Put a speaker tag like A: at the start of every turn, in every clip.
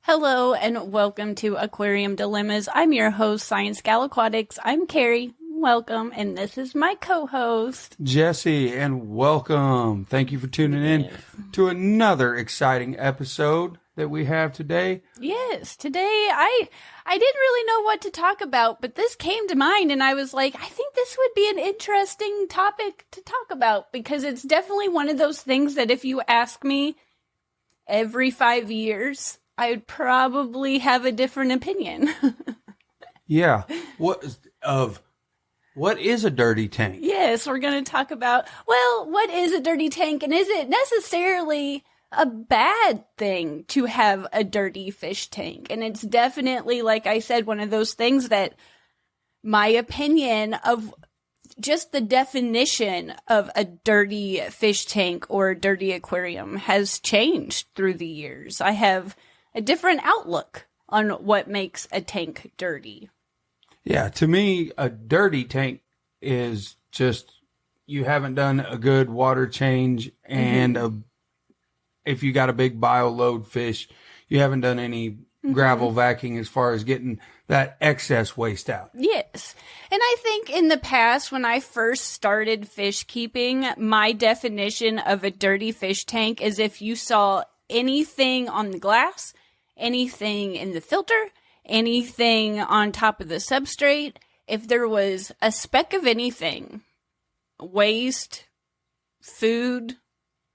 A: Hello and welcome to Aquarium Dilemmas. I'm your host, ScienceGal Aquatics. I'm Carrie. Welcome. And this is my co-host,
B: Jesse, and welcome. Thank you for tuning in to another exciting episode that we have today.
A: Yes, today I didn't really know what to talk about, but this came to mind and I was like, I think this would be an interesting topic to talk about because it's definitely one of those things that if you ask me every 5 years, I would probably have a different opinion.
B: Yeah. What is a dirty tank?
A: Yes, we're going to talk about, well, what is a dirty tank, and is it necessarily a bad thing to have a dirty fish tank? And it's definitely, like I said, one of those things that my opinion of just the definition of a dirty fish tank or a dirty aquarium has changed through the years. I have a different outlook on what makes a tank dirty.
B: Yeah, to me, a dirty tank is just you haven't done a good water change, and if you got a big bio load fish, you haven't done any gravel vacuuming as far as getting that excess waste out.
A: Yes. And I think in the past, when I first started fish keeping, my definition of a dirty fish tank is if you saw anything on the glass, anything in the filter, anything on top of the substrate, if there was a speck of anything, waste, food,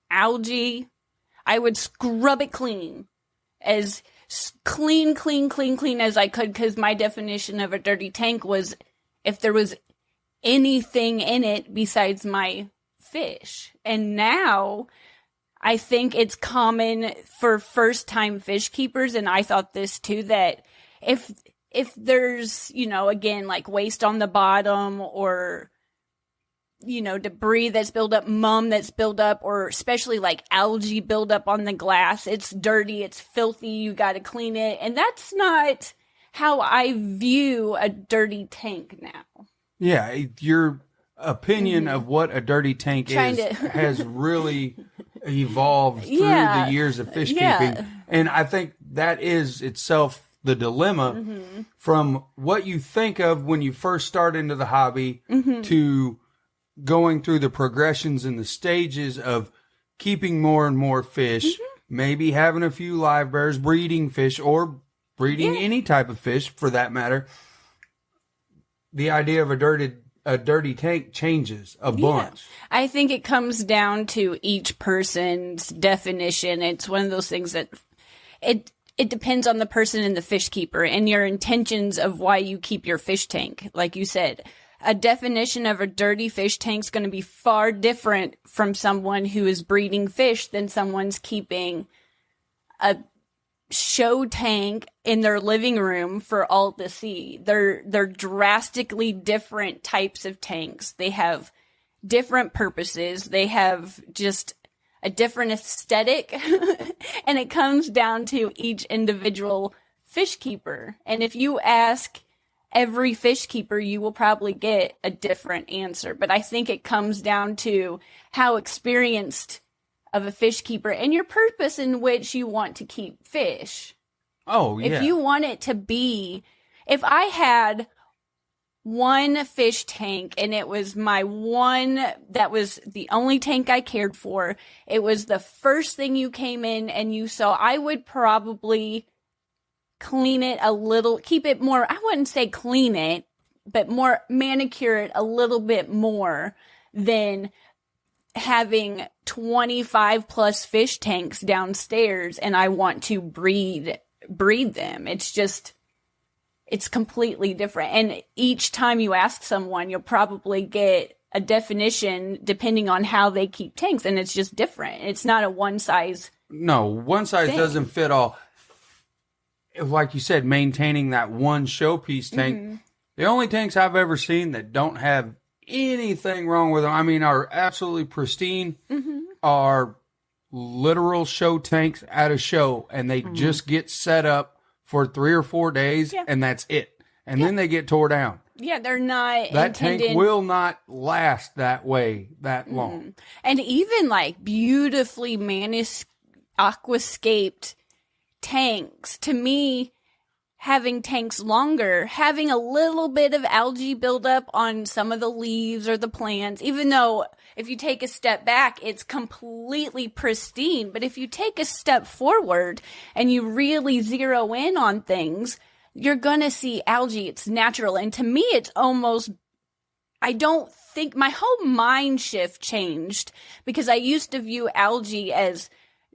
A: algae, I would scrub it clean. As clean as I could, because my definition of a dirty tank was if there was anything in it besides my fish. And now I think it's common for first-time fish keepers, and I thought this too, that if there's, again, like waste on the bottom or, debris that's built up, that's built up, or especially like algae buildup on the glass, it's dirty, it's filthy, you got to clean it. And that's not how I view a dirty tank now.
B: Yeah, your opinion of what a dirty tank has really evolved through the years of fish keeping. And I think that is itself the dilemma from what you think of when you first start into the hobby to going through the progressions and the stages of keeping more and more fish, maybe having a few live bears, breeding fish, or breeding any type of fish for that matter. The idea of a dirty tank changes a bunch.
A: I think it comes down to each person's definition. It's one of those things that it depends on the person and the fish keeper and your intentions of why you keep your fish tank. Like you said, a definition of a dirty fish tank is going to be far different from someone who is breeding fish than someone's keeping a show tank in their living room for all to see. They're drastically different types of tanks. They have different purposes. They have just a different aesthetic. And it comes down to each individual fish keeper. And if you ask every fish keeper, you will probably get a different answer. But I think it comes down to how experienced of a fish keeper and your purpose in which you want to keep fish.
B: Oh, yeah.
A: If you want it to be, if I had one fish tank and it was my one, that was the only tank I cared for, it was the first thing you came in and you saw, I would probably clean it a little, keep it more, I wouldn't say clean it, but more manicure it a little bit more than having 25 plus fish tanks downstairs and I want to breed them. It's completely different. And each time you ask someone, you'll probably get a definition depending on how they keep tanks. And it's just different. It's not a one size.
B: No, one size doesn't fit all. Like you said, maintaining that one showpiece tank. The only tanks I've ever seen that don't have anything wrong with them, I mean, are absolutely pristine, are literal show tanks at a show, and they just get set up for 3 or 4 days, and that's it. And then they get tore down.
A: Yeah, they're not
B: that
A: intended.
B: Tank will not last that way that long.
A: And even like beautifully aquascaped tanks, to me, having tanks longer, having a little bit of algae buildup on some of the leaves or the plants, even though if you take a step back, it's completely pristine. But if you take a step forward and you really zero in on things, you're going to see algae. It's natural. And to me, it's almost, I don't think, my whole mind shift changed, because I used to view algae as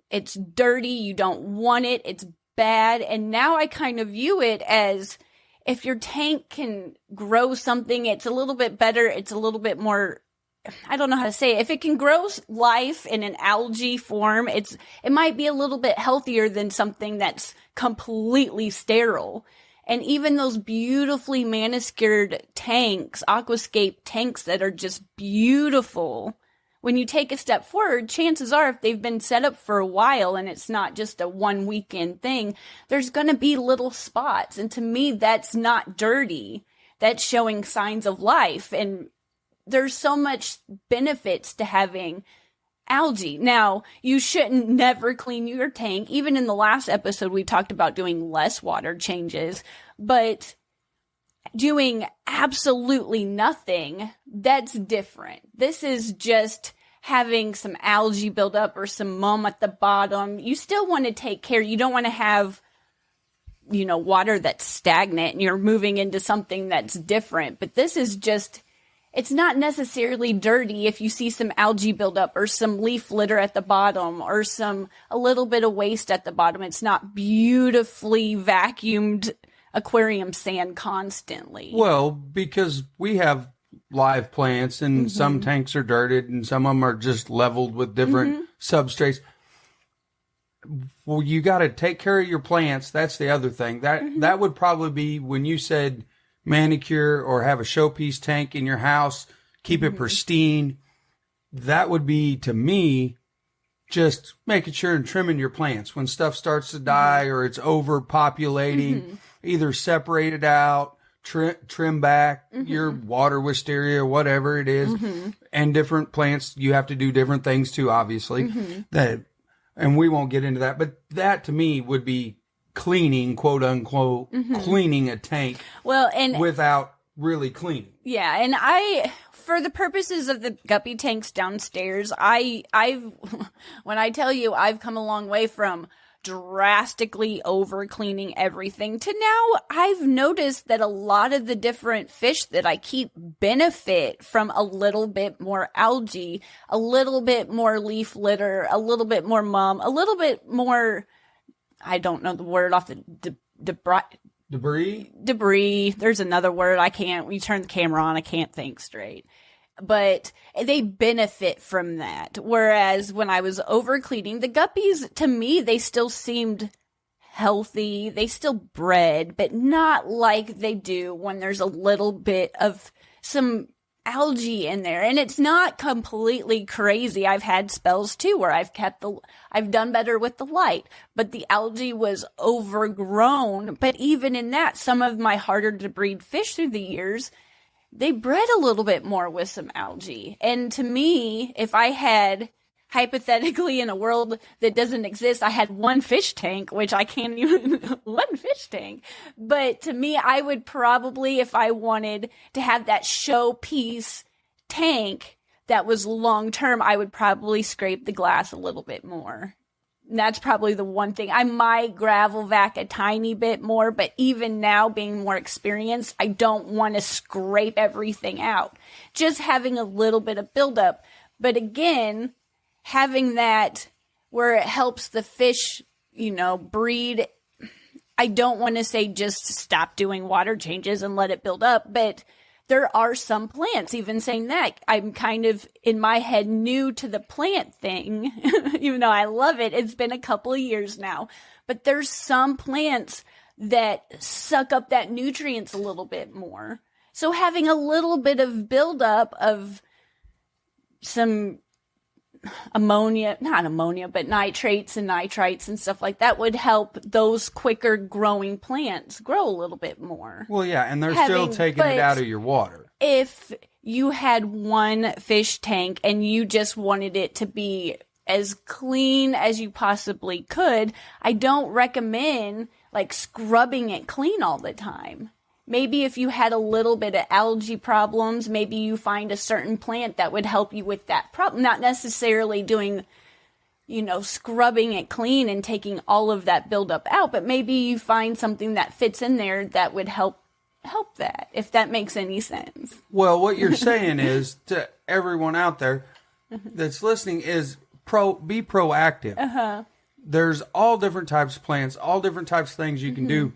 A: it's dirty, you don't want it, it's bad. And now I kind of view it as, if your tank can grow something, it's a little bit better. It's a little bit more, I don't know how to say it. If it can grow life in an algae form, it might be a little bit healthier than something that's completely sterile. And even those beautifully manicured tanks, aquascape tanks that are just beautiful, when you take a step forward, chances are, if they've been set up for a while and it's not just a one weekend thing, there's going to be little spots. And to me, that's not dirty. That's showing signs of life. And there's so much benefits to having algae. Now, you shouldn't never clean your tank. Even in the last episode, we talked about doing less water changes, but doing absolutely nothing, that's different. This is just having some algae build up or some mum at the bottom. You still want to take care. You don't want to have, water that's stagnant and you're moving into something that's different. But this is just, it's not necessarily dirty if you see some algae build up or some leaf litter at the bottom or a little bit of waste at the bottom. It's not beautifully vacuumed aquarium sand constantly. Well,
B: because we have live plants and some tanks are dirted and some of them are just leveled with different substrates. Well, you got to take care of your plants. That's the other thing. That would probably be when you said manicure or have a showpiece tank in your house, keep it pristine. That would be, to me, just making sure and trimming your plants. When stuff starts to die or it's overpopulating, either separate it out, trim back your water wisteria, whatever it is. And different plants, you have to do different things too, obviously. And we won't get into that. But that, to me, would be cleaning, quote unquote, cleaning a tank without really cleaning.
A: Yeah, and for the purposes of the guppy tanks downstairs, I've when I tell you I've come a long way from drastically over cleaning everything to now I've noticed that a lot of the different fish that I keep benefit from a little bit more algae, a little bit more leaf litter, a little bit more mum, a little bit more, I don't know the word off the debris. There's another word. We turn the camera on. I can't think straight. But they benefit from that. Whereas when I was over cleaning, the guppies, to me, they still seemed healthy. They still bred, but not like they do when there's a little bit of some algae in there. And it's not completely crazy. I've had spells too where I've done better with the light, but the algae was overgrown. But even in that, some of my harder to breed fish through the years, they bred a little bit more with some algae. And to me, if I had, hypothetically, in a world that doesn't exist, I had one fish tank, which I can't even, one fish tank. But to me, I would probably, if I wanted to have that showpiece tank that was long term, I would probably scrape the glass a little bit more. And that's probably the one thing. I might gravel vac a tiny bit more, but even now, being more experienced, I don't want to scrape everything out. Just having a little bit of buildup. But again, having that where it helps the fish, breed. I don't want to say just stop doing water changes and let it build up, but there are some plants, even saying that, I'm kind of, in my head, new to the plant thing, even though I love it. It's been a couple of years now. But there's some plants that suck up that nutrients a little bit more. So having a little bit of buildup of some but nitrates and nitrites and stuff like that would help those quicker growing plants grow a little bit more.
B: Well, yeah, and they're still taking it out of your water.
A: If you had one fish tank and you just wanted it to be as clean as you possibly could. I don't recommend like scrubbing it clean all the time. Maybe if you had a little bit of algae problems, maybe you find a certain plant that would help you with that problem. Not necessarily doing, scrubbing it clean and taking all of that buildup out, but maybe you find something that fits in there that would help that, if that makes any sense.
B: Well, what you're saying is to everyone out there that's listening is be proactive. There's all different types of plants, all different types of things you can do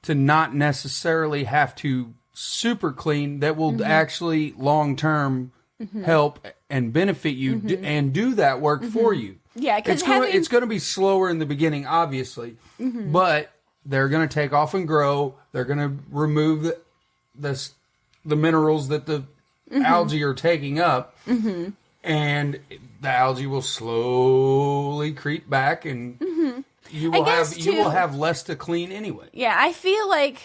B: to not necessarily have to super clean that will actually long-term help and benefit you and do that work for you.
A: Yeah, because
B: it's going to be slower in the beginning, obviously, but they're going to take off and grow. They're going to remove the minerals that the algae are taking up, and the algae will slowly creep back, and you will have less to clean anyway.
A: Yeah, I feel like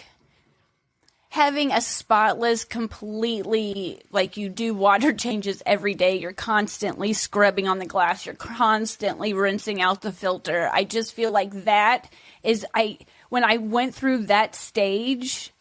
A: having a spotless, completely, like you do water changes every day, you're constantly scrubbing on the glass, you're constantly rinsing out the filter. I just feel like that is, when I went through that stage,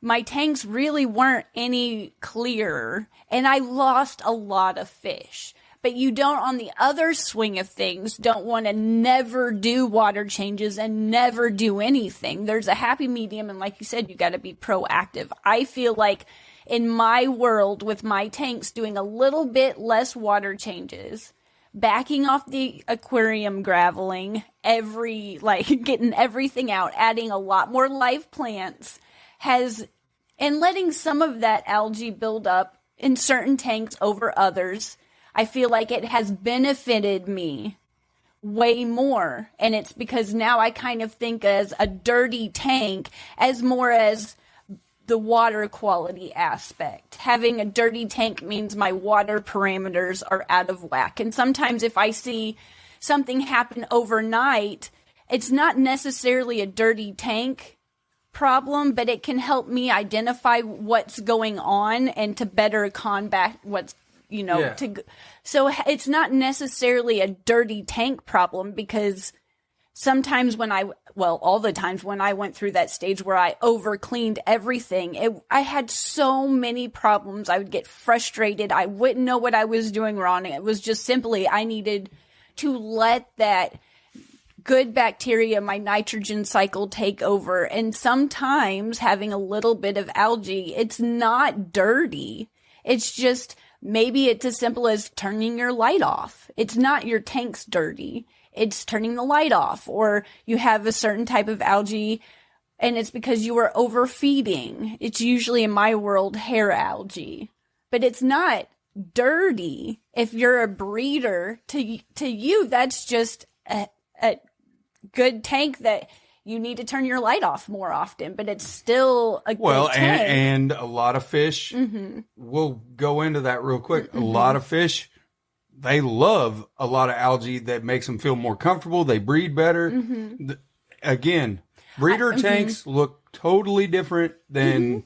A: my tanks really weren't any clearer, and I lost a lot of fish. But you don't, on the other swing of things, don't want to never do water changes and never do anything. There's a happy medium, and like you said, you got to be proactive. I feel like in my world with my tanks, doing a little bit less water changes, backing off the aquarium graveling, getting everything out, adding a lot more live plants, and letting some of that algae build up in certain tanks over others. I feel like it has benefited me way more. And it's because now I kind of think as a dirty tank as more as the water quality aspect. Having a dirty tank means my water parameters are out of whack. And sometimes if I see something happen overnight, it's not necessarily a dirty tank problem, but it can help me identify what's going on and to better combat what's so it's not necessarily a dirty tank problem, because sometimes all the times when I went through that stage where I over cleaned everything, I had so many problems. I would get frustrated. I wouldn't know what I was doing wrong. It was just simply, I needed to let that good bacteria, my nitrogen cycle, take over. And sometimes having a little bit of algae, it's not dirty. It's just, maybe it's as simple as turning your light off. It's not your tank's dirty. It's turning the light off. Or you have a certain type of algae and it's because you were overfeeding. It's usually, in my world, hair algae. But it's not dirty. If you're a breeder, to you, that's just a good tank that you need to turn your light off more often, but it's still a good tank.
B: And a lot of fish, we'll go into that real quick. A lot of fish, they love a lot of algae that makes them feel more comfortable. They breed better. Again, breeder tanks look totally different than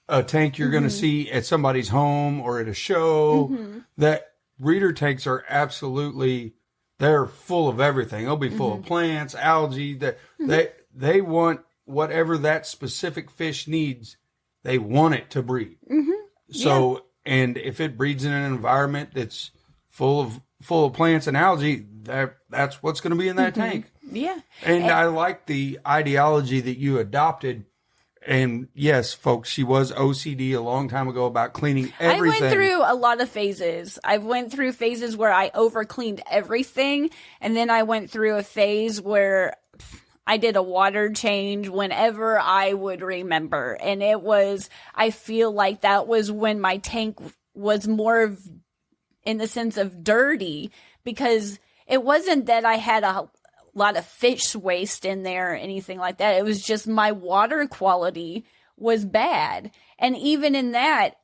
B: a tank you're going to see at somebody's home or at a show. That breeder tanks are absolutely... they're full of everything. They'll be full of plants, algae. They want whatever that specific fish needs. They want it to breed. So, and if it breeds in an environment that's full of plants and algae, that's what's going to be in that tank.
A: Yeah.
B: And I like the ideology that you adopted. And yes, folks, she was OCD a long time ago about cleaning everything.
A: I went through a lot of phases. I went through phases where I over cleaned everything. And then I went through a phase where I did a water change whenever I would remember. And I feel like that was when my tank was more in the sense of dirty, because it wasn't that I had a lot of fish waste in there or anything like that. It was just my water quality was bad. And even in that,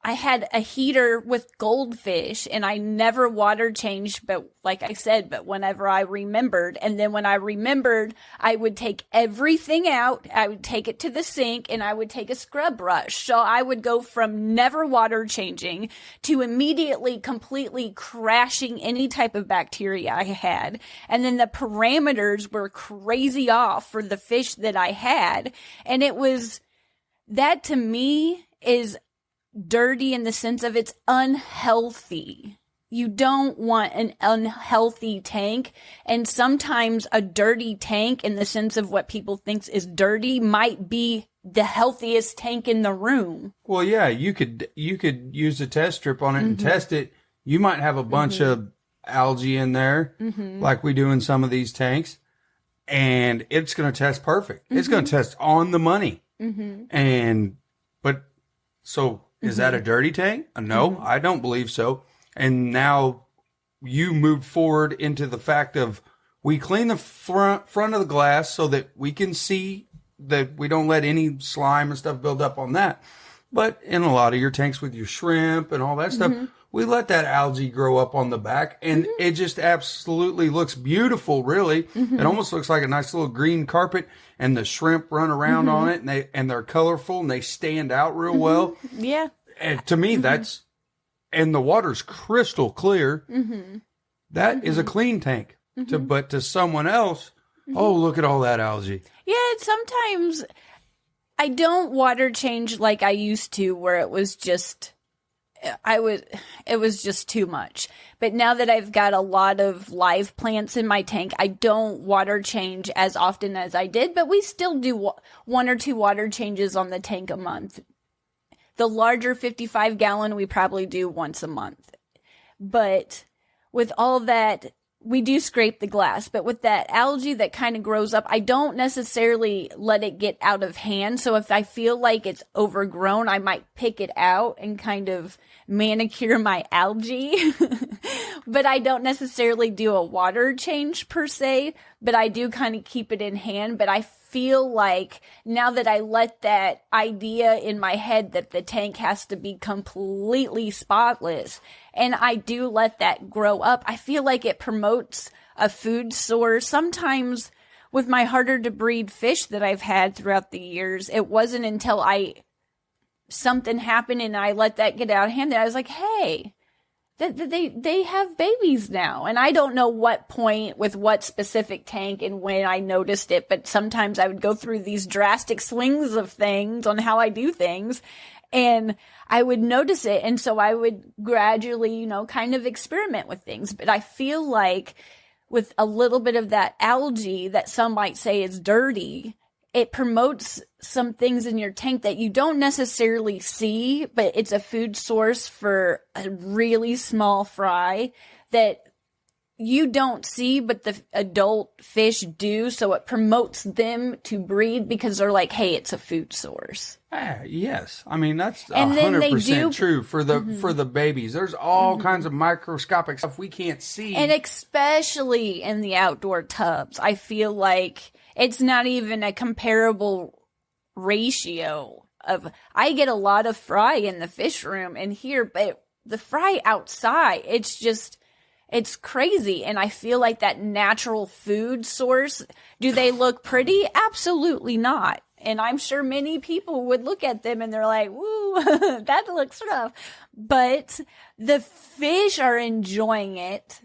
A: I had a heater with goldfish and I never water changed, but like I said, but whenever I remembered, and then when I remembered, I would take everything out, I would take it to the sink and I would take a scrub brush. So I would go from never water changing to immediately completely crashing any type of bacteria I had. And then the parameters were crazy off for the fish that I had. And it was, that to me is dirty in the sense of it's unhealthy. You don't want an unhealthy tank. And sometimes a dirty tank, in the sense of what people think is dirty, might be the healthiest tank in the room.
B: Well, yeah, you could use a test strip on it and test it. You might have a bunch of algae in there, like we do in some of these tanks, and it's going to test perfect. It's going to test on the money. So is that a dirty tank? No, I don't believe so. And now you moved forward into the fact of we clean the front of the glass so that we can see that we don't let any slime and stuff build up on that. But in a lot of your tanks with your shrimp and all that stuff, we let that algae grow up on the back, and it just absolutely looks beautiful, really. It almost looks like a nice little green carpet, and the shrimp run around on it, and they're colorful, and they stand out real well.
A: Yeah.
B: And to me, that's, and the water's crystal clear. That is a clean tank. But to someone else, oh, look at all that algae.
A: Yeah, sometimes I don't water change like I used to, where it was just, it was just too much. But now that I've got a lot of live plants in my tank, I don't water change as often as I did, but we still do one or two water changes on the tank a month. The larger 55-gallon, we probably do once a month. But with all that, we do scrape the glass, but with that algae that kind of grows up, I don't necessarily let it get out of hand. So if I feel like it's overgrown, I might pick it out and kind of manicure my algae. But I don't necessarily do a water change per se, but I do kind of keep it in hand. But I feel like now that I let that idea in my head that the tank has to be completely spotless, and I do let that grow up, I feel like it promotes a food source. Sometimes with my harder to breed fish that I've had throughout the years, it wasn't until something happened and I let that get out of hand that I was like, hey, they have babies now. And I don't know what point with what specific tank and when I noticed it, but sometimes I would go through these drastic swings of things on how I do things, and I would notice it. And so I would gradually, kind of experiment with things. But I feel like with a little bit of that algae that some might say is dirty, it promotes some things in your tank that you don't necessarily see, but it's a food source for a really small fry that you don't see, but the adult fish do. So it promotes them to breed because they're like, hey, it's a food source.
B: Yes. I mean, that's 100% true for the babies. There's all kinds of microscopic stuff we can't see.
A: And especially in the outdoor tubs, I feel like it's not even a comparable ratio of, I get a lot of fry in the fish room and here, but the fry outside, it's crazy. And I feel like that natural food source, do they look pretty? Absolutely not. And I'm sure many people would look at them and they're like, woo, that looks rough. But the fish are enjoying it.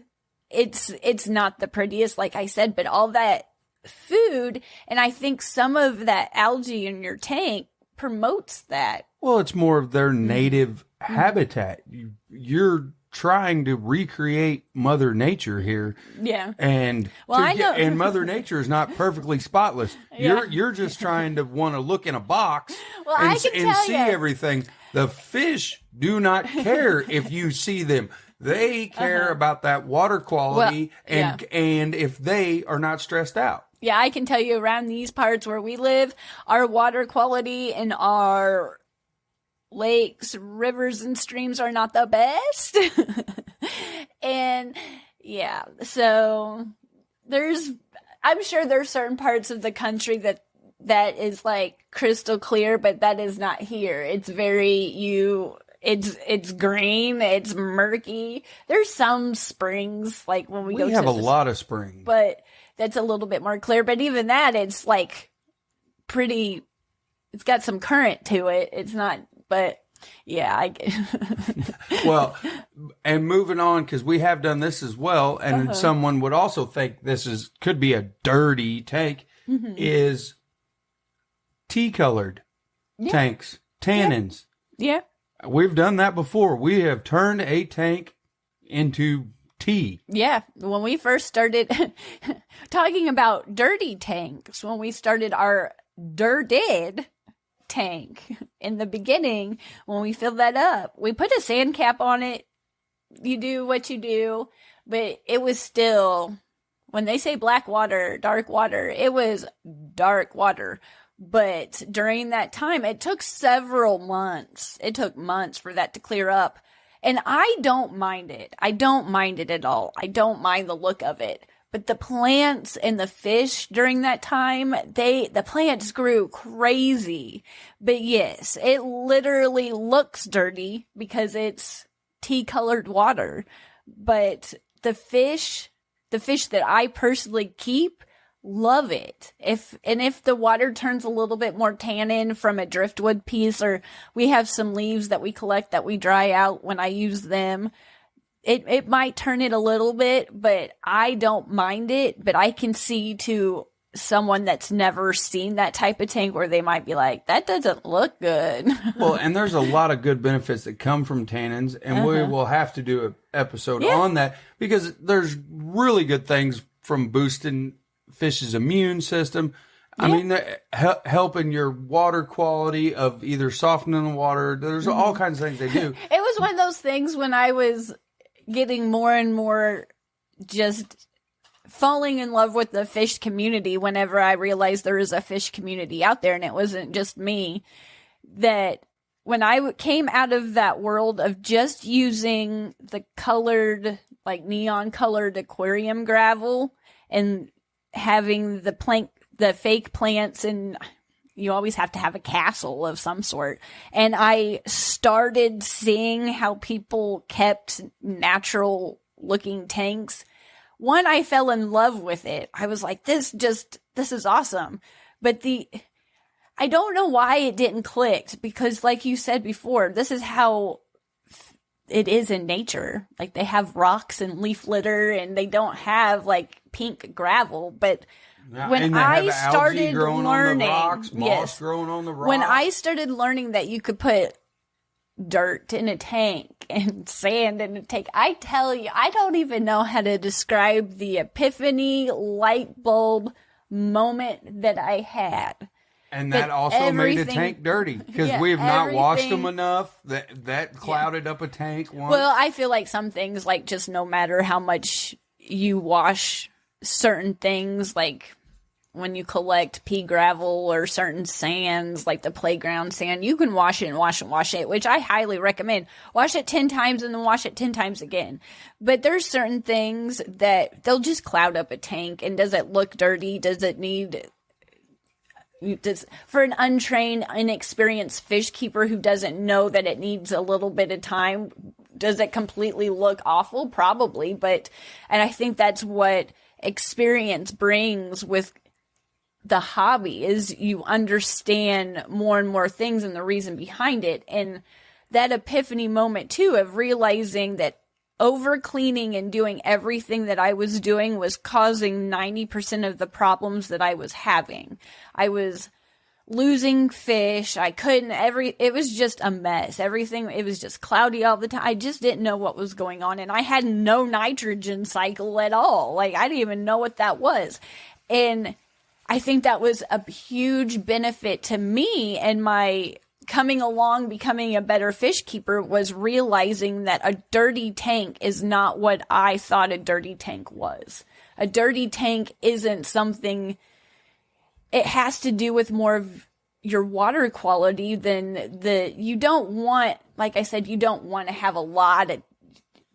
A: It's not the prettiest, like I said, but all that food, and I think some of that algae in your tank promotes that.
B: Well, it's more of their native habitat. You're trying to recreate Mother Nature here.
A: Yeah.
B: And and Mother Nature is not perfectly spotless. Yeah. You're just trying to want to look in a box and see everything. The fish do not care if you see them. They care about that water quality and if they are not stressed out.
A: Yeah, I can tell you around these parts where we live, our water quality in our lakes, rivers, and streams are not the best. And yeah, so I'm sure there's certain parts of the country that is like crystal clear, but that is not here. It's it's green, it's murky. There's some springs, like when we go to
B: have a lot of springs,
A: but that's a little bit more clear. But even that, it's like pretty, it's got some current to it. It's not, but yeah.
B: Well, and moving on, because we have done this as well, and someone would also think this could be a dirty tank, is tea-colored tanks, tannins.
A: Yeah.
B: We've done that before. We have turned a tank into tea.
A: Yeah. When we first started talking about dirty tanks, when we started our dirted tank in the beginning, when we filled that up, we put a sand cap on it. You do what you do, but it was still, when they say black water, dark water, it was dark water. But during that time, it took several months. It took months for that to clear up. And I don't mind it. I don't mind it at all. I don't mind the look of it. But the plants and the fish during that time, the plants grew crazy. But yes, it literally looks dirty because it's tea-colored water. But the fish that I personally keep, love it. If the water turns a little bit more tannin from a driftwood piece, or we have some leaves that we collect that we dry out when I use them, it might turn it a little bit, but I don't mind it. But I can see to someone that's never seen that type of tank where they might be like, that doesn't look good.
B: Well, and there's a lot of good benefits that come from tannins, and we will have to do an episode on that, because there's really good things from boosting fish's immune system. I mean, helping your water quality of either softening the water. There's all kinds of things they do.
A: It was one of those things when I was getting more and more just falling in love with the fish community, whenever I realized there is a fish community out there and it wasn't just me, that when I came out of that world of just using the colored, like neon colored aquarium gravel and having the fake plants, and you always have to have a castle of some sort. And I started seeing how people kept natural looking tanks. One, I fell in love with it. I was like, this is awesome. But I don't know why it didn't click, because like you said before, this is how it is in nature. Like, they have rocks and leaf litter, and they don't have like pink gravel. But when I started learning,
B: moss growing on the rocks.
A: When I started learning that you could put dirt in a tank and sand in a tank, I tell you, I don't even know how to describe the epiphany light bulb moment that I had.
B: And that also made a tank dirty, because we have not washed them enough. That clouded up a tank once.
A: Well, I feel like some things, like, just no matter how much you wash certain things, like when you collect pea gravel or certain sands, like the playground sand, you can wash it and wash it, which I highly recommend. Wash it 10 times and then wash it 10 times again. But there's certain things that they'll just cloud up a tank. And does it look dirty? Does it need... for an untrained, inexperienced fish keeper who doesn't know that it needs a little bit of time, does it completely look awful? Probably. And I think that's what experience brings with the hobby, is you understand more and more things and the reason behind it. And that epiphany moment too, of realizing that over cleaning and doing everything that I was doing was causing 90% of the problems that I was having. I was losing fish. It was just a mess. Everything, it was just cloudy all the time. I just didn't know what was going on. And I had no nitrogen cycle at all. Like, I didn't even know what that was. And I think that was a huge benefit to me, and my coming along, becoming a better fish keeper, was realizing that a dirty tank is not what I thought a dirty tank was. A dirty tank isn't something, it has to do with more of your water quality than you don't want, like I said, you don't want to have a lot of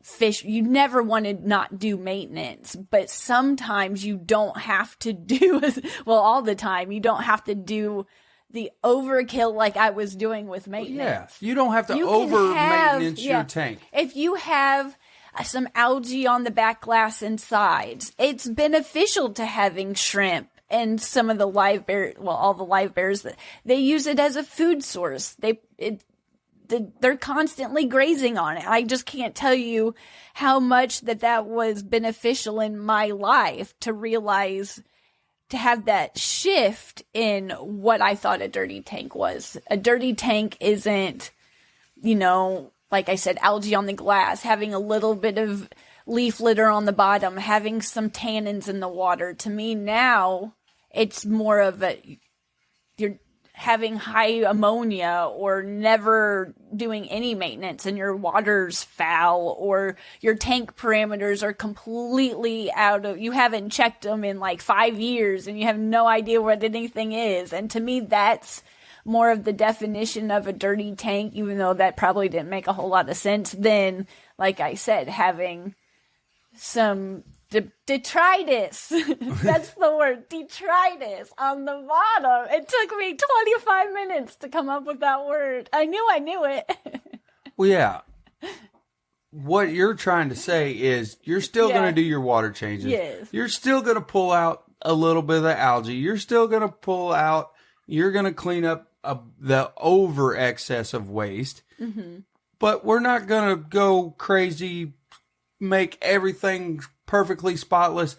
A: fish. You never want to not do maintenance, but sometimes you don't have to do, well, all the time, you don't have to do the overkill like I was doing with maintenance.
B: Yeah, you don't have to over-maintenance your tank.
A: If you have some algae on the back glass and sides, it's beneficial to having shrimp and some of the live bear, all the live bears, that they use it as a food source. They're constantly grazing on it. I just can't tell you how much that was beneficial in my life to realize, to have that shift in what I thought a dirty tank was. A dirty tank isn't, like I said, algae on the glass, having a little bit of leaf litter on the bottom, having some tannins in the water. To me now, it's more of you're having high ammonia or never doing any maintenance and your water's foul, or your tank parameters are completely you haven't checked them in like 5 years and you have no idea what anything is. And to me, that's more of the definition of a dirty tank, even though that probably didn't make a whole lot of sense, than, like I said, having some detritus. That's the word, detritus, on the bottom. It took me 25 minutes to come up with that word. I knew it.
B: Well, yeah. What you're trying to say is you're still going to do your water changes.
A: Yes.
B: You're still going to pull out a little bit of the algae. You're still going to you're going to clean up the over excess of waste. Mm-hmm. But we're not going to go crazy, make everything perfectly spotless,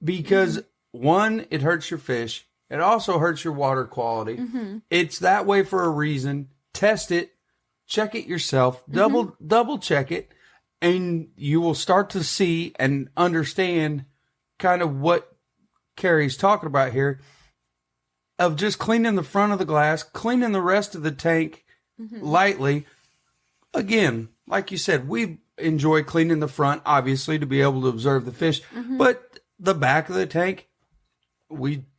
B: because one, it hurts your fish. It also hurts your water quality. Mm-hmm. It's that way for a reason. Test it, check it yourself, double check it, and you will start to see and understand kind of what Carrie's talking about here, of just cleaning the front of the glass, cleaning the rest of the tank lightly. Again, like you said, we enjoy cleaning the front, obviously, to be able to observe the fish. Mm-hmm. But the back of the tank,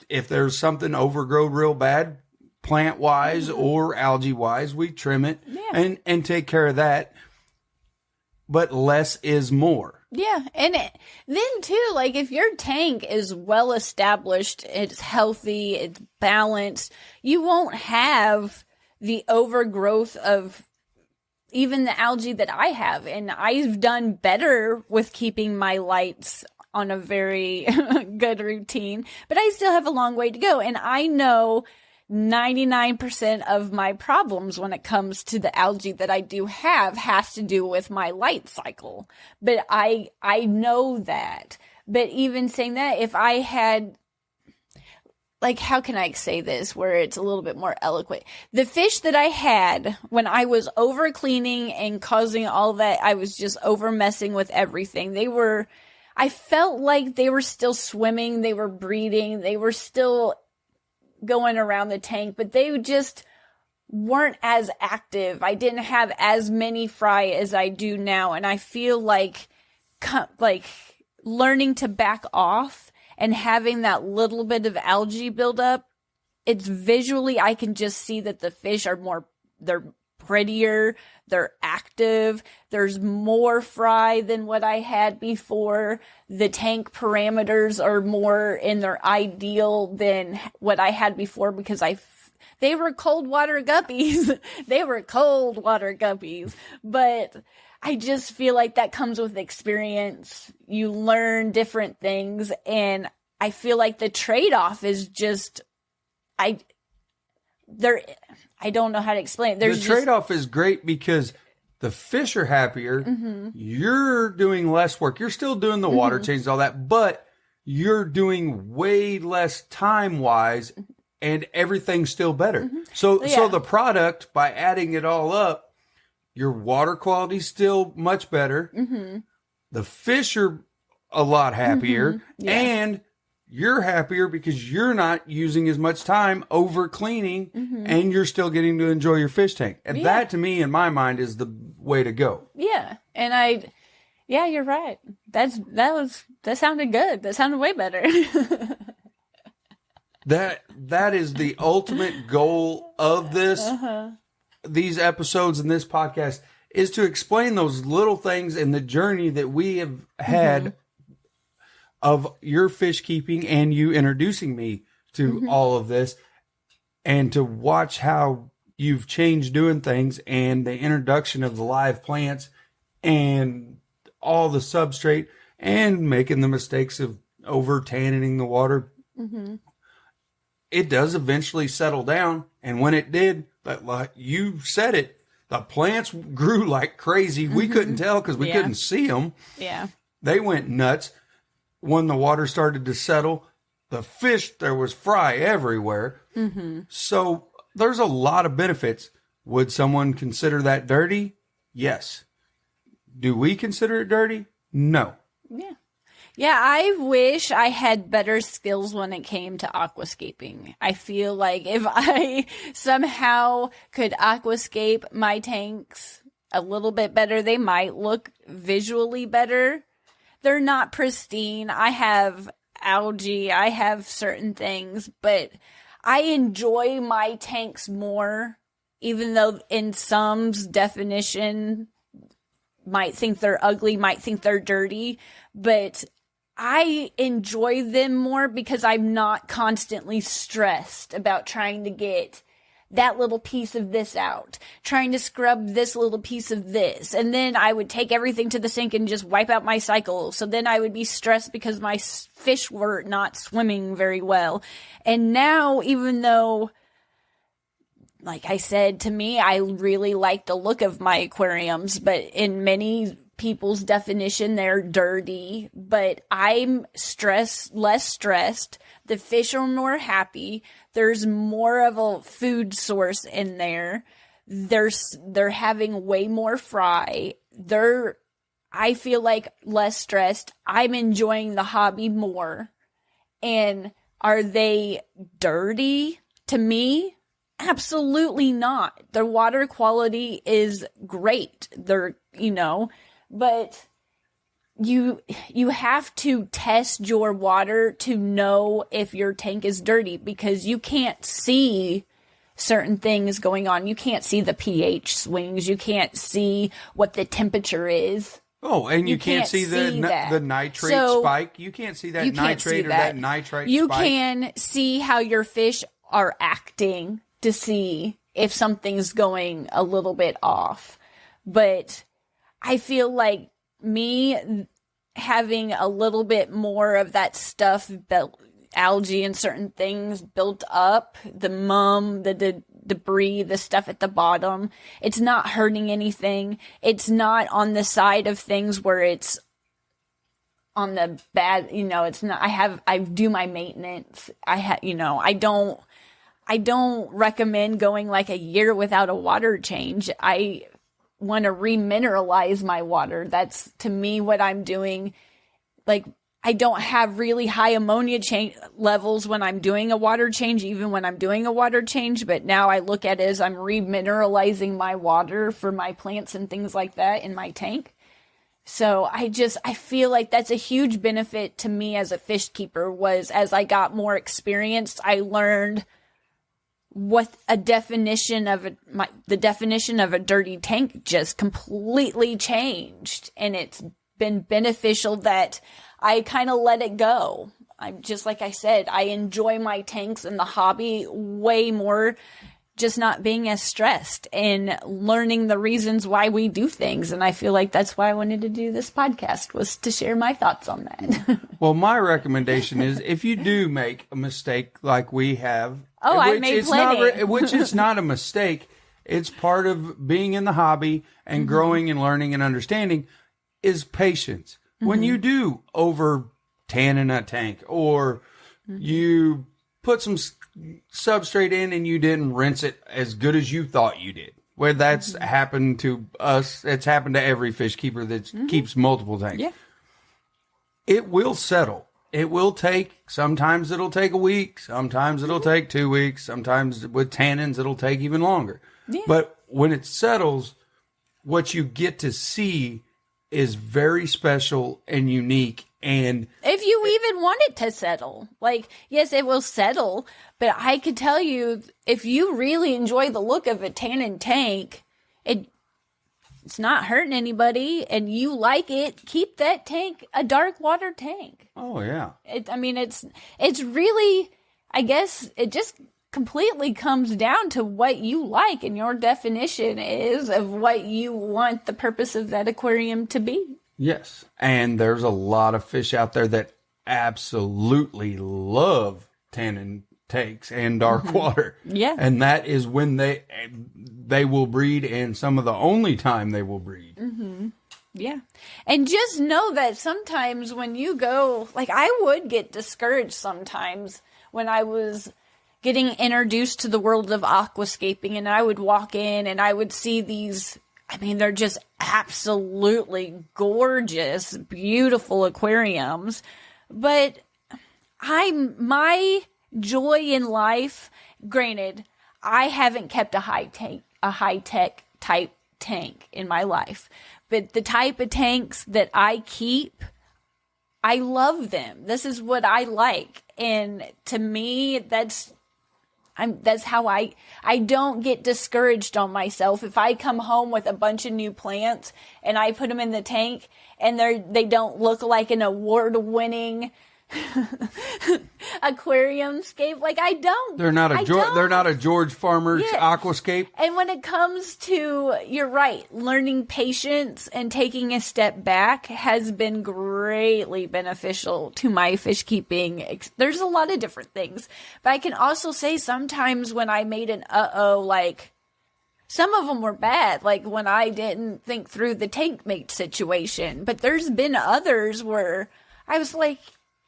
B: if there's something overgrown real bad, plant-wise or algae-wise, we trim it and take care of that. But less is more.
A: Yeah, and then too, like, if your tank is well established, it's healthy, it's balanced, you won't have the overgrowth of even the algae that I have. And I've done better with keeping my lights on a very good routine, but I still have a long way to go. And I know 99% of my problems when it comes to the algae that I do have has to do with my light cycle. But I know that. But even saying that, if I had, like, how can I say this where it's a little bit more eloquent? The fish that I had when I was over cleaning and causing all that, I was just over messing with everything. I felt like they were still swimming, they were breeding, they were still going around the tank, but they just weren't as active. I didn't have as many fry as I do now. And I feel like learning to back off and having that little bit of algae buildup, it's visually, I can just see that the fish they're prettier, they're active, there's more fry than what I had before. The tank parameters are more in their ideal than what I had before, because they were cold water guppies. They were cold water guppies. But I just feel like that comes with experience. You learn different things, and I feel like the trade-off is just, I don't know how to explain it. The
B: trade-off is great because the fish are happier. Mm-hmm. You're doing less work. You're still doing the water changes, all that, but you're doing way less time-wise, and everything's still better. Mm-hmm. So the product, by adding it all up, your water quality's still much better. Mm-hmm. The fish are a lot happier, and you're happier because you're not using as much time over cleaning, and you're still getting to enjoy your fish tank. And that, to me, in my mind, is the way to go. Yeah.
A: And you're right. That sounded good. That sounded way better.
B: That is the ultimate goal of these episodes and this podcast, is to explain those little things and the journey that we have had of your fish keeping and you introducing me to all of this. and to watch how you've changed doing things and the introduction of the live plants and all the substrate and making the mistakes of over tanning the water. Mm-hmm. It does eventually settle down. And when it did, like you said it, the plants grew like crazy. Mm-hmm. We couldn't tell because we couldn't see them.
A: Yeah.
B: They went nuts. When the water started to settle, the fish, there was fry everywhere. Mm-hmm. So there's a lot of benefits. Would someone consider that dirty? Yes. Do we consider it dirty? No.
A: Yeah. Yeah, I wish I had better skills when it came to aquascaping. I feel like if I somehow could aquascape my tanks a little bit better, they might look visually better. They're not pristine. I have algae. I have certain things, but I enjoy my tanks more, even though in some's definition might think they're ugly, might think they're dirty, but I enjoy them more because I'm not constantly stressed about trying to get that little piece of this out, trying to scrub this little piece of this. And then I would take everything to the sink and just wipe out my cycle. So then I would be stressed because my fish were not swimming very well. And now, even though, like I said, to me, I really like the look of my aquariums, but in many people's definition, they're dirty, but I'm less stressed. The fish are more happy. There's more of a food source in there. They're having way more fry. I feel like less stressed. I'm enjoying the hobby more. And are they dirty to me? Absolutely not. The water quality is great. But you have to test your water to know if your tank is dirty, because you can't see certain things going on. You can't see the pH swings. You can't see what the temperature is.
B: Oh, and you can't see the nitrate spike. You can't see that nitrate or that nitrite spike.
A: You can see how your fish are acting to see if something's going a little bit off. But I feel like me having a little bit more of that stuff, algae and certain things built up, the debris, the stuff at the bottom, it's not hurting anything. It's not on the side of things where it's on the bad, it's not, I do my maintenance. I don't recommend going like a year without a water change. I want to remineralize my water. That's to me what I'm doing. Like, I don't have really high ammonia levels when I'm doing a water change, even when I'm doing a water change. But now I look at it as I'm remineralizing my water for my plants and things like that in my tank. So I feel like that's a huge benefit to me as a fish keeper. Was as I got more experienced, I learned what the definition of a dirty tank just completely changed. And it's been beneficial that I kind of let it go. I'm just, like I said, I enjoy my tanks and the hobby way more, just not being as stressed and learning the reasons why we do things. And I feel like that's why I wanted to do this podcast, was to share my thoughts on that.
B: Well, my recommendation is, if you do make a mistake like we have,
A: I made plenty.
B: Which is not a mistake. It's part of being in the hobby and growing and learning and understanding, is patience. When you do over tan in a tank, or you put some substrate in and you didn't rinse it as good as you thought you did, where that's happened to us. It's happened to every fish keeper that keeps multiple tanks.
A: Yeah.
B: It will settle. It will sometimes it'll take a week. Sometimes it'll take 2 weeks. Sometimes with tannins, it'll take even longer. Yeah. But when it settles, what you get to see is very special and unique. And
A: if you even want it to settle, like, yes, it will settle, but I could tell you, if you really enjoy the look of a tannin tank, it's not hurting anybody and you like it, keep that tank a dark water tank.
B: Oh yeah.
A: It's really, I guess it just completely comes down to what you like and your definition is of what you want the purpose of that aquarium to be.
B: Yes. And there's a lot of fish out there that absolutely love tannin tanks and dark water.
A: Yeah.
B: And that is when they will breed, and some of the only time they will breed.
A: Yeah. And just know that sometimes when you go, like I would get discouraged sometimes when I was getting introduced to the world of aquascaping, and I would walk in and I would see these, I mean, they're just absolutely gorgeous, beautiful aquariums. But my joy in life, granted, I haven't kept a high tech type tank in my life, but the type of tanks that I keep, I love them. This is what I like. And to me, that's how I don't get discouraged on myself. If I come home with a bunch of new plants and I put them in the tank and they don't look like an award-winning aquariumscape, like I don't.
B: They're not a George Farmer's aquascape.
A: And when it comes to, you're right, learning patience and taking a step back has been greatly beneficial to my fish keeping. There's a lot of different things, but I can also say sometimes when I made an like some of them were bad, like when I didn't think through the tank mate situation, but there's been others where I was like,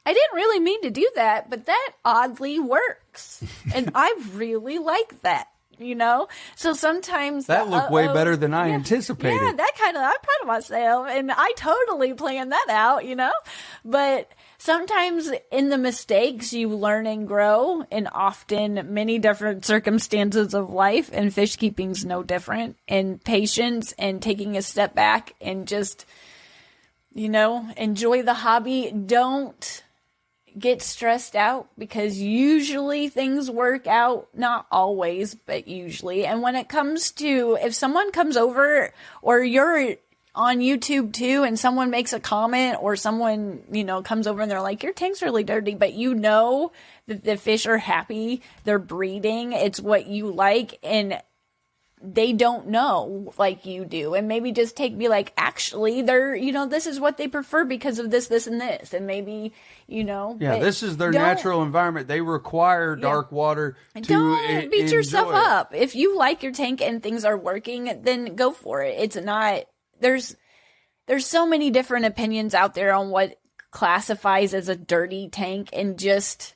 A: I didn't really mean to do that, but that oddly works. And I really like that, you know? So sometimes
B: that looked way better than I anticipated.
A: Yeah, I'm proud of myself. And I totally planned that out, you know? But sometimes in the mistakes you learn and grow, and often many different circumstances of life, and fish keeping's no different. And patience and taking a step back and just, you know, enjoy the hobby. Don't get stressed out, because usually things work out, not always, but usually. And when it comes to, if someone comes over, or you're on YouTube too, and someone makes a comment, or someone, you know, comes over and they're like, your tank's really dirty, but you know that the fish are happy, they're breeding, it's what you like, and they don't know like you do, and maybe just be like, actually, they're, you know, this is what they prefer because of this, this, and this, and maybe, you know,
B: this is their natural environment. They require dark water to
A: don't beat yourself up. If you like your tank and things are working, then go for it. It's not, there's so many different opinions out there on what classifies as a dirty tank, and just,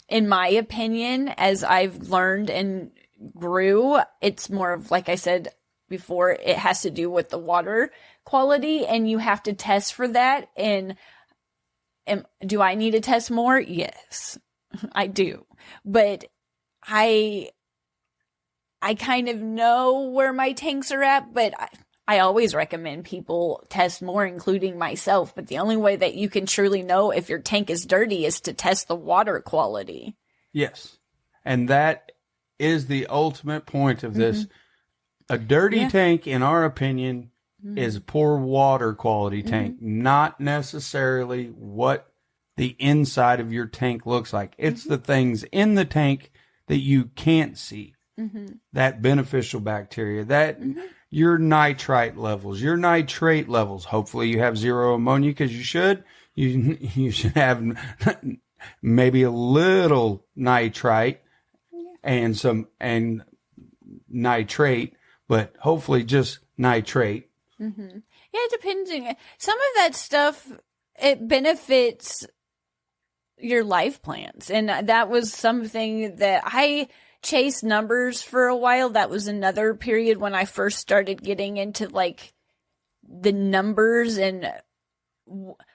A: in my opinion, as I've learned and grew, it's more of, like I said before, it has to do with the water quality, and you have to test for that. And do I need to test more? Yes, I do. But I kind of know where my tanks are at, but I always recommend people test more, including myself. But the only way that you can truly know if your tank is dirty is to test the water quality.
B: Yes. And that is the ultimate point of this. A dirty tank, in our opinion, is a poor water quality tank, not necessarily what the inside of your tank looks like. It's the things in the tank that you can't see. That beneficial bacteria, that your nitrite levels, your nitrate levels. Hopefully you have zero ammonia, because you should. You should have maybe a little nitrite and nitrate, but hopefully just nitrate.
A: Yeah, it depends. Some of that stuff, it benefits your life plants. And that was something that I chased numbers for a while. That was another period when I first started getting into like the numbers, and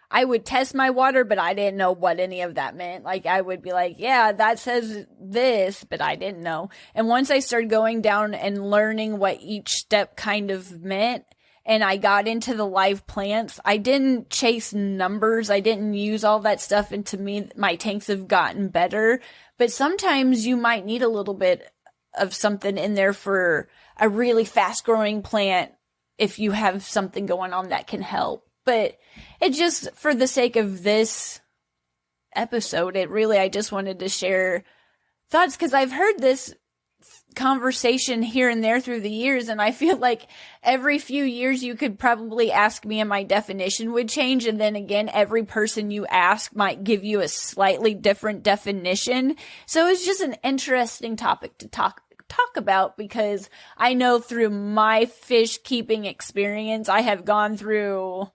A: I would test my water, but I didn't know what any of that meant. Like, I would be like, yeah, that says this, but I didn't know. And once I started going down and learning what each step kind of meant, and I got into the live plants, I didn't chase numbers. I didn't use all that stuff. And to me, my tanks have gotten better. But sometimes you might need a little bit of something in there for a really fast growing plant if you have something going on that can help. But it just, for the sake of this episode, I just wanted to share thoughts, because I've heard this conversation here and there through the years, and I feel like every few years you could probably ask me and my definition would change, and then again every person you ask might give you a slightly different definition. So it's just an interesting topic to talk about, because I know through my fish keeping experience I have gone through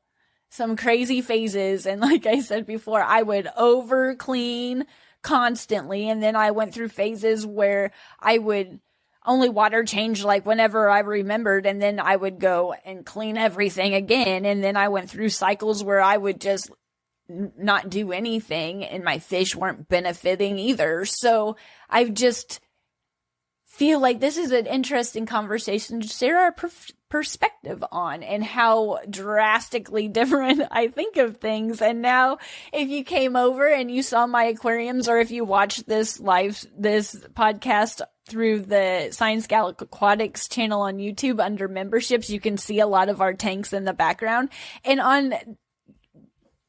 A: some crazy phases, and like I said before, I would over clean constantly, and then I went through phases where I would only water change like whenever I remembered, and then I would go and clean everything again. And then I went through cycles where I would just not do anything, and my fish weren't benefiting either. So I just feel like this is an interesting conversation to share our perspective on, and how drastically different I think of things. And now if you came over and you saw my aquariums, or if you watched this podcast through the ScienceGal Aquatics channel on YouTube under memberships, you can see a lot of our tanks in the background. And on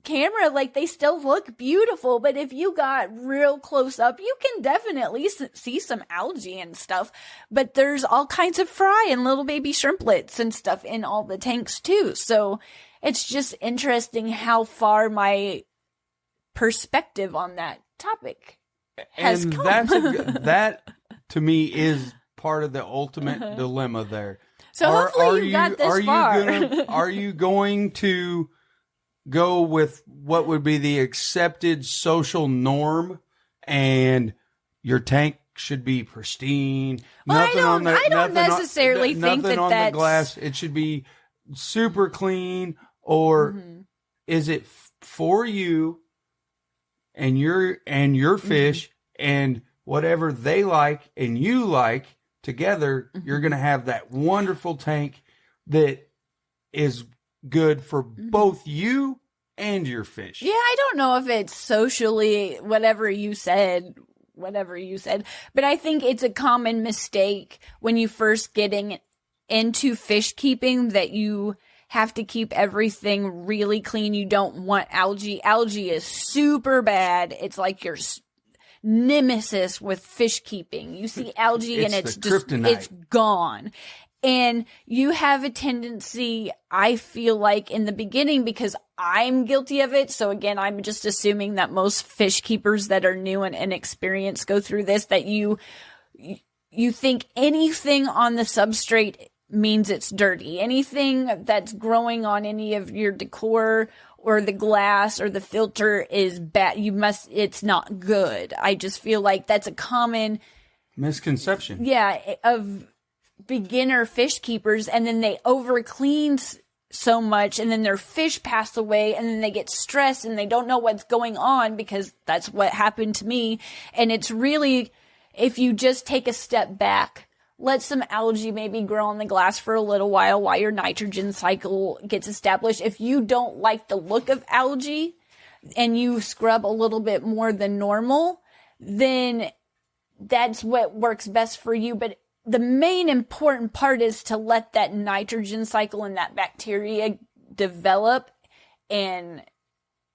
A: camera, like, they still look beautiful, but if you got real close up, you can definitely see some algae and stuff. But there's all kinds of fry and little baby shrimplets and stuff in all the tanks too. So it's just interesting how far my perspective on that topic has come.
B: That to me is part of the ultimate dilemma there.
A: So hopefully you got this far.
B: Are you going to go with what would be the accepted social norm, and your tank should be pristine?
A: Well, I don't necessarily think
B: that on the glass. It should be super clean, or is it for you and your fish and whatever they like and you like together? You're going to have that wonderful tank that is good for both you and your fish.
A: Yeah, I don't know if it's socially whatever you said, but I think it's a common mistake when you first getting into fish keeping that you have to keep everything really clean. You don't want algae. Algae is super bad. It's like your nemesis with fish keeping. You see algae and it's just kryptonite. It's gone. And you have a tendency, I feel like, in the beginning, because I'm guilty of it. So again, I'm just assuming that most fish keepers that are new and inexperienced go through this, that you think anything on the substrate means it's dirty. Anything that's growing on any of your decor or the glass or the filter is bad. It's not good. I just feel like that's a common
B: misconception.
A: Yeah, of beginner fish keepers, and then they over clean so much, and then their fish pass away, and then they get stressed and they don't know what's going on, because that's what happened to me. And it's really, if you just take a step back, let some algae maybe grow on the glass for a little while your nitrogen cycle gets established. If you don't like the look of algae and you scrub a little bit more than normal, then that's what works best for you. But the main important part is to let that nitrogen cycle and that bacteria develop and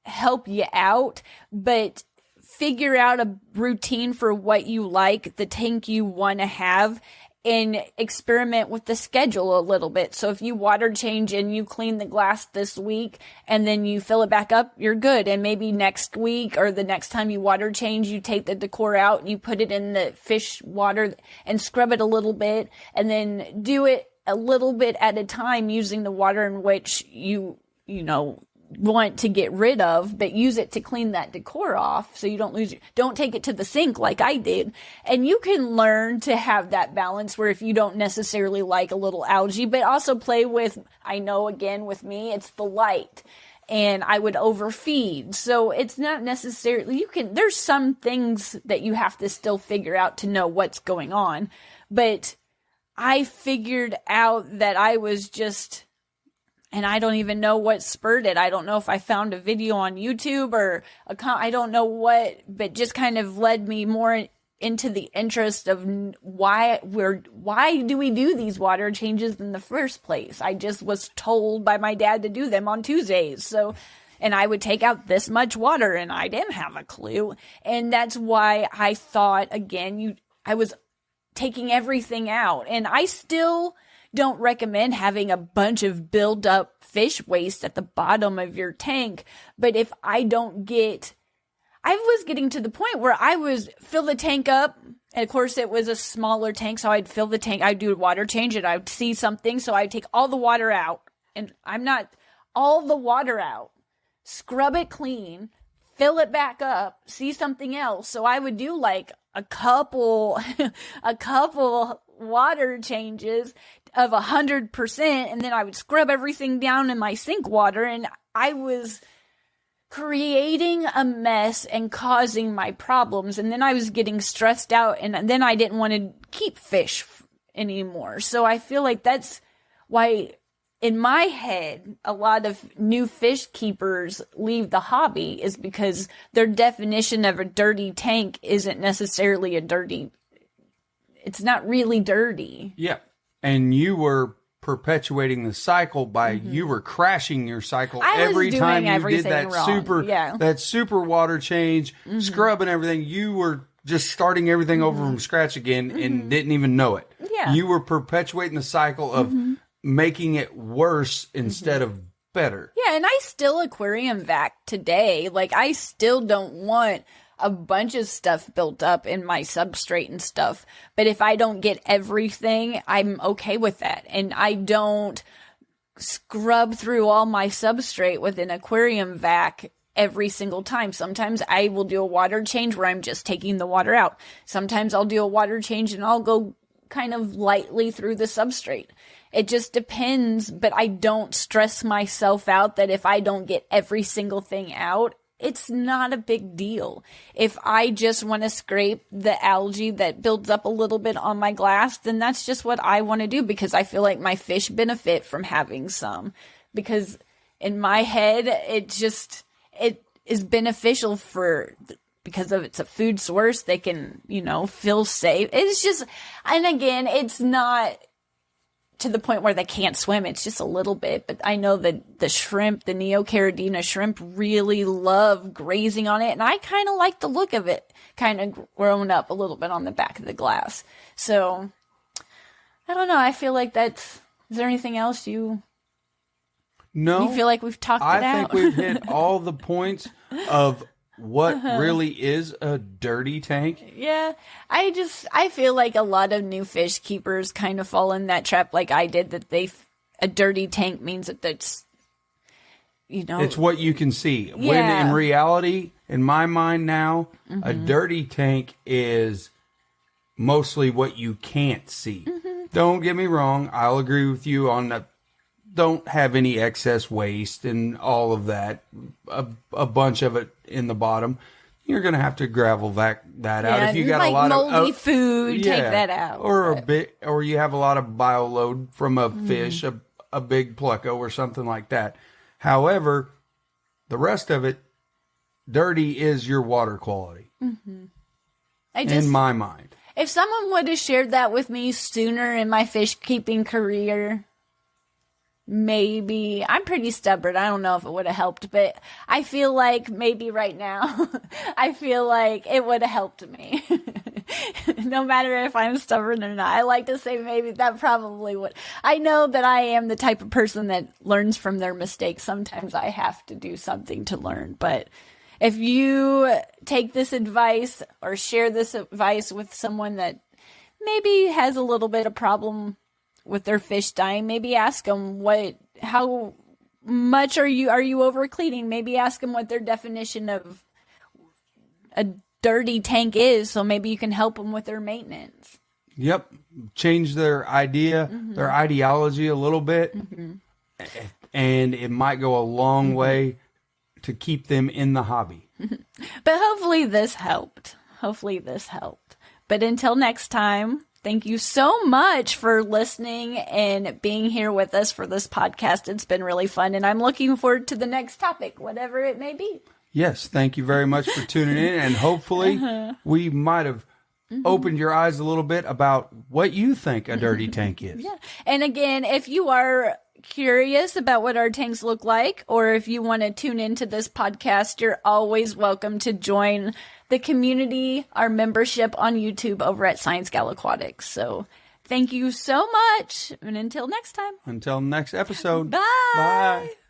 A: help you out. But figure out a routine for what you like, the tank you want to have, and experiment with the schedule a little bit. So if you water change and you clean the glass this week and then you fill it back up, you're good. And maybe next week or the next time you water change, you take the decor out and you put it in the fish water and scrub it a little bit, and then do it a little bit at a time using the water in which you want to get rid of, but use it to clean that decor off so you don't take it to the sink like I did. And you can learn to have that balance where if you don't necessarily like a little algae, but also play with, I know again with me, it's the light, and I would overfeed. So it's not necessarily, there's some things that you have to still figure out to know what's going on. But I figured out that I was just, and I don't even know what spurred it. I don't know if I found a video on YouTube or I don't know what, but just kind of led me more into the interest of why do we do these water changes in the first place? I just was told by my dad to do them on Tuesdays. So And I would take out this much water and I didn't have a clue. And that's why I thought, again, I was taking everything out. And I still don't recommend having a bunch of build up fish waste at the bottom of your tank. But if I was getting to the point where I was fill the tank up. And of course it was a smaller tank. So I'd fill the tank. I'd do a water change and I'd see something. So I'd take all the water out and all the water out, scrub it clean, fill it back up, see something else. So I would do like a couple water changes of 100%. And then I would scrub everything down in my sink water. And I was creating a mess and causing my problems. And then I was getting stressed out. And then I didn't want to keep fish anymore. So I feel like that's why in my head, a lot of new fish keepers leave the hobby is because their definition of a dirty tank isn't necessarily it's not really dirty.
B: Yeah. And you were perpetuating the cycle by you were crashing your cycle every time you did that that super water change, scrubbing everything. You were just starting everything over from scratch again and didn't even know it.
A: Yeah.
B: You were perpetuating the cycle of making it worse instead of better.
A: Yeah, and I still aquarium vac today. Like, I still don't want a bunch of stuff built up in my substrate and stuff. But if I don't get everything, I'm okay with that. And I don't scrub through all my substrate with an aquarium vac every single time. Sometimes I will do a water change where I'm just taking the water out. Sometimes I'll do a water change and I'll go kind of lightly through the substrate. It just depends, but I don't stress myself out that if I don't get every single thing out, it's not a big deal. If I just want to scrape the algae that builds up a little bit on my glass, then that's just what I want to do because I feel like my fish benefit from having some. Because in my head, it is beneficial because of it's a food source. They can, feel safe. It's just, and again, it's not to the point where they can't swim. It's just a little bit. But I know that the shrimp, the Neocaridina shrimp, really love grazing on it. And I kind of like the look of it kind of growing up a little bit on the back of the glass. So, I don't know. I feel like is there anything else you feel like we've talked it out?
B: I think we've hit all the points of what really is a dirty tank.
A: Yeah. I feel like a lot of new fish keepers kind of fall in that trap like I did, that a dirty tank means that that's,
B: it's what you can see.
A: Yeah.
B: When in reality, in my mind now, a dirty tank is mostly what you can't see. Don't get me wrong. I'll agree with you on that. Don't have any excess waste and all of that, a bunch of it in the bottom. You're going to have to gravel vac that out. If you got
A: like
B: a lot
A: moldy
B: of
A: food, take that out.
B: Or you have a lot of bio load from a fish, a big pleco or something like that. However, the rest of it, dirty is your water quality. In my mind.
A: If someone would have shared that with me sooner in my fish keeping career, maybe. I'm pretty stubborn. I don't know if it would have helped, but I feel like maybe right now, I feel like it would have helped me. No matter if I'm stubborn or not. I like to say maybe that probably would. I know that I am the type of person that learns from their mistakes. Sometimes I have to do something to learn. But if you take this advice or share this advice with someone that maybe has a little bit of problem with their fish dying, maybe ask them how much are you over cleaning? Maybe ask them what their definition of a dirty tank is, so maybe you can help them with their maintenance.
B: Yep. Change their idea, their ideology a little bit, and it might go a long way to keep them in the hobby.
A: But hopefully this helped. But until next time, thank you so much for listening and being here with us for this podcast. It's been really fun, and I'm looking forward to the next topic, whatever it may be.
B: Yes, thank you very much for tuning in, and hopefully we might have opened your eyes a little bit about what you think a dirty tank is.
A: Yeah, and again, if you are curious about what our tanks look like, or if you want to tune into this podcast, you're always welcome to join the community, our membership on YouTube over at ScienceGal Aquatics. So thank you so much. And until next time.
B: Until next episode.
A: Bye.
B: Bye.